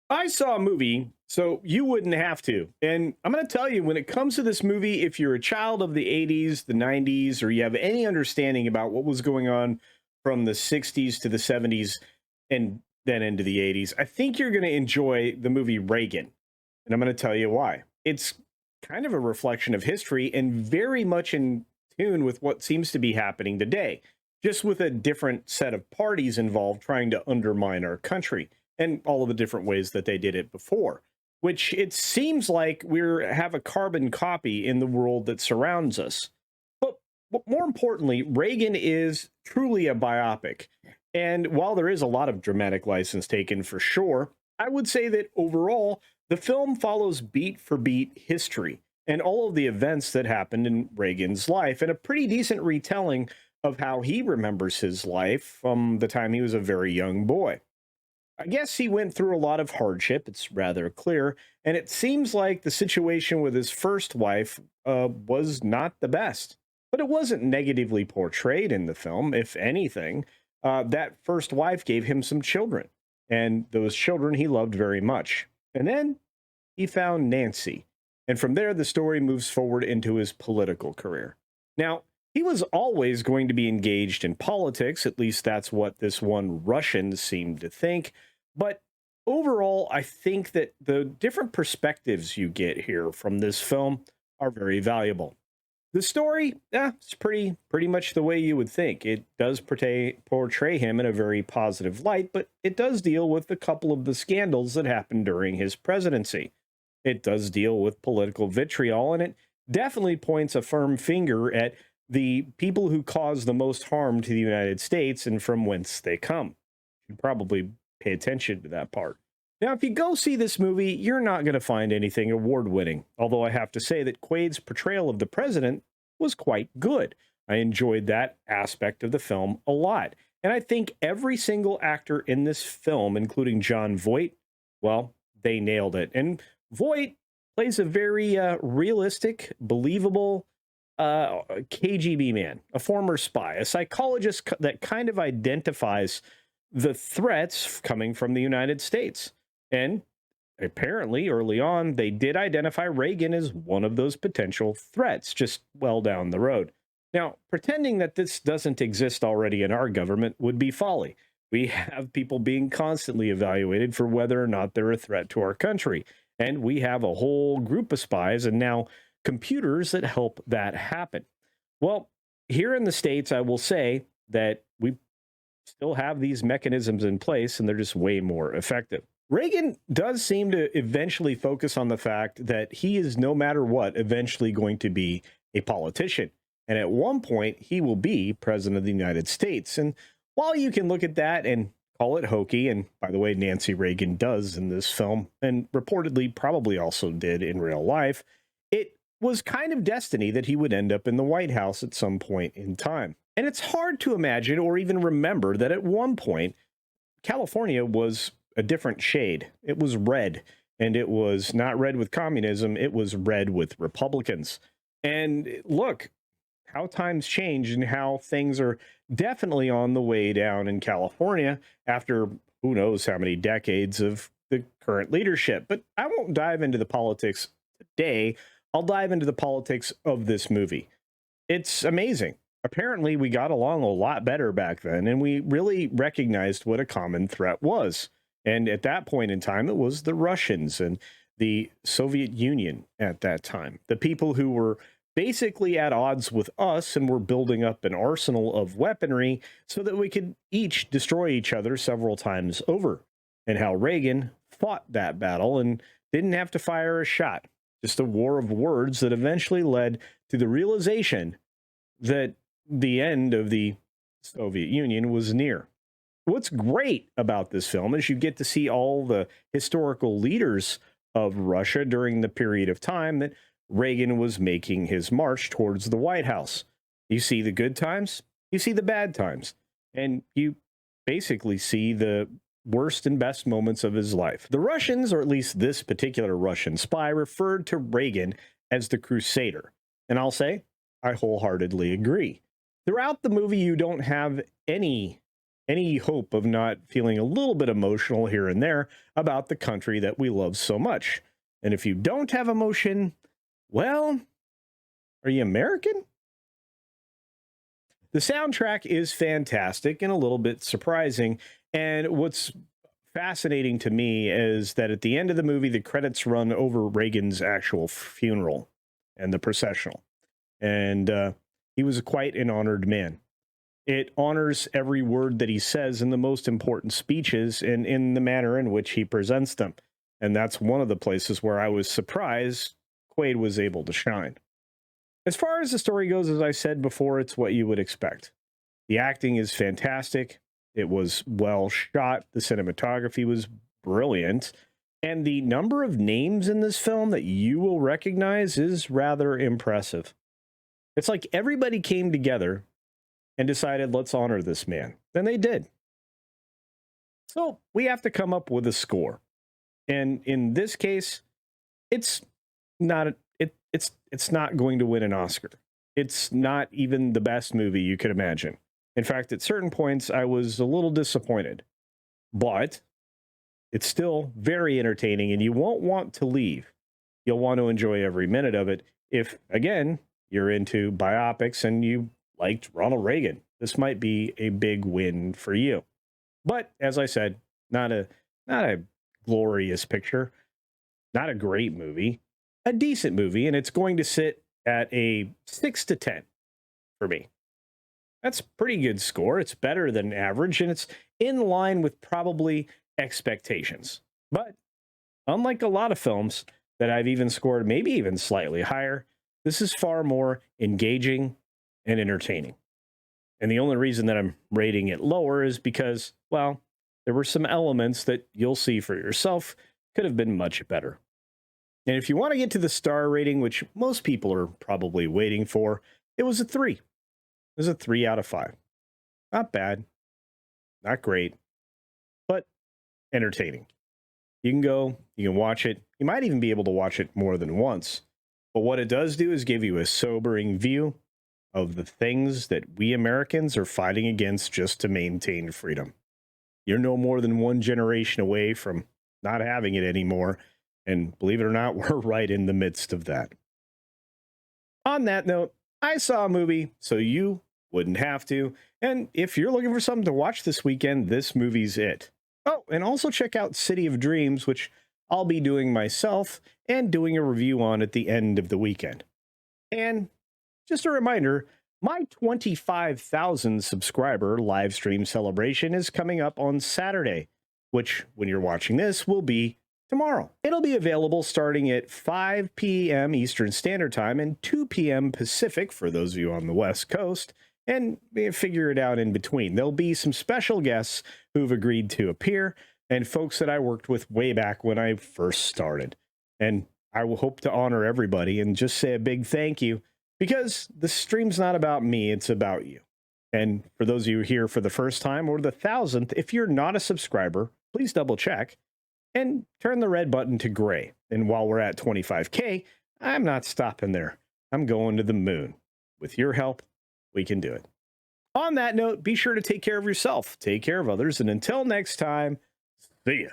I saw a movie, so you wouldn't have to. And I'm going to tell you, when it comes to this movie, if you're a child of the 80s, the 90s, or you have any understanding about what was going on from the 60s to the 70s and then into the 80s, I think you're going to enjoy the movie Reagan. And I'm going to tell you why. It's kind of a reflection of history and very much in tune with what seems to be happening today, just with a different set of parties involved trying to undermine our country and all of the different ways that they did it before, which it seems like we have a carbon copy in the world that surrounds us. But more importantly, Reagan is truly a biopic. And while there is a lot of dramatic license taken for sure, I would say that overall, the film follows beat for beat history and all of the events that happened in Reagan's life, and a pretty decent retelling of how he remembers his life from the time he was a very young boy. I guess he went through a lot of hardship, it's rather clear, and it seems like the situation with his first wife was not the best. But it wasn't negatively portrayed in the film. If anything, that first wife gave him some children, and those children he loved very much. And then he found Nancy. And from there, the story moves forward into his political career. Now, he was always going to be engaged in politics, at least that's what this one Russian seemed to think. But overall, I think that the different perspectives you get here from this film are very valuable. The story, it's pretty much the way you would think. It does portray him in a very positive light, but it does deal with a couple of the scandals that happened during his presidency. It does deal with political vitriol, and it definitely points a firm finger at the people who cause the most harm to the United States and from whence they come. You should probably pay attention to that part. Now, if you go see this movie, you're not going to find anything award winning, although I have to say that Quaid's portrayal of the president was quite good. I enjoyed that aspect of the film a lot. And I think every single actor in this film, including John Voight, well, they nailed it. And Voight plays a very realistic, believable KGB man, a former spy, a psychologist that kind of identifies the threats coming from the United States. And apparently, early on, they did identify Reagan as one of those potential threats, just well down the road. Now, pretending that this doesn't exist already in our government would be folly. We have people being constantly evaluated for whether or not they're a threat to our country. And we have a whole group of spies and now computers that help that happen. Well, here in the States, I will say that we still have these mechanisms in place and they're just way more effective. Reagan does seem to eventually focus on the fact that he is, no matter what, eventually going to be a politician. And at one point, he will be president of the United States. And while you can look at that and call it hokey, and by the way, Nancy Reagan does in this film, and reportedly probably also did in real life, it was kind of destiny that he would end up in the White House at some point in time. And it's hard to imagine or even remember that at one point, California was a different shade. It was red, and it was not red with communism. It was red with Republicans. And look how times change and how things are definitely on the way down in California after who knows how many decades of the current leadership. But I won't dive into the politics today. I'll dive into the politics of this movie. It's amazing. Apparently, we got along a lot better back then, and we really recognized what a common threat was. And at that point in time, it was the Russians and the Soviet Union at that time, the people who were basically at odds with us and were building up an arsenal of weaponry so that we could each destroy each other several times over. And how Reagan fought that battle and didn't have to fire a shot, just a war of words that eventually led to the realization that the end of the Soviet Union was near. What's great about this film is you get to see all the historical leaders of Russia during the period of time that Reagan was making his march towards the White House. You see the good times, you see the bad times, and you basically see the worst and best moments of his life. The Russians, or at least this particular Russian spy, referred to Reagan as the Crusader. And I'll say, I wholeheartedly agree. Throughout the movie, you don't have any any hope of not feeling a little bit emotional here and there about the country that we love so much. And if you don't have emotion, well, are you American? The soundtrack is fantastic and a little bit surprising. And what's fascinating to me is that at the end of the movie, the credits run over Reagan's actual funeral and the processional. And he was quite an honored man. It honors every word that he says in the most important speeches and in the manner in which he presents them. And that's one of the places where I was surprised Quaid was able to shine. As far as the story goes, as I said before, it's what you would expect. The acting is fantastic. It was well shot. The cinematography was brilliant. And the number of names in this film that you will recognize is rather impressive. It's like everybody came together and decided, let's honor this man. And they did. So we have to come up with a score. And in this case, it's not it's not going to win an Oscar. It's not even the best movie you could imagine. In fact, at certain points, I was a little disappointed. But it's still very entertaining, and you won't want to leave. You'll want to enjoy every minute of it. If, again, you're into biopics and you liked Ronald Reagan, this might be a big win for you. But as I said, not a glorious picture, not a great movie, a decent movie, and it's going to sit at a 6 to 10 for me. That's a pretty good score. It's better than average, and it's in line with probably expectations. But unlike a lot of films that I've even scored maybe even slightly higher, this is far more engaging and entertaining. And the only reason that I'm rating it lower is because, well, there were some elements that you'll see for yourself could have been much better. And if you want to get to the star rating, which most people are probably waiting for, it was a 3. It was a 3 out of 5. Not bad. Not great. But entertaining. You can go, you can watch it. You might even be able to watch it more than once. But what it does do is give you a sobering view of the things that we Americans are fighting against just to maintain freedom. You're no more than one generation away from not having it anymore. And believe it or not, we're right in the midst of that. On that note, I saw a movie, so you wouldn't have to. And if you're looking for something to watch this weekend, this movie's it. Oh, and also check out City of Dreams, which I'll be doing myself and doing a review on at the end of the weekend. And just a reminder, my 25,000 subscriber live stream celebration is coming up on Saturday, which, when you're watching this, will be tomorrow. It'll be available starting at 5 p.m. Eastern Standard Time and 2 p.m. Pacific for those of you on the West Coast, and figure it out in between. There'll be some special guests who've agreed to appear and folks that I worked with way back when I first started. And I will hope to honor everybody and just say a big thank you, because the stream's not about me, it's about you. And for those of you here for the first time or the 1,000th, if you're not a subscriber, please double check and turn the red button to gray. And while we're at 25K, I'm not stopping there. I'm going to the moon. With your help, we can do it. On that note, be sure to take care of yourself, take care of others, and until next time, see ya.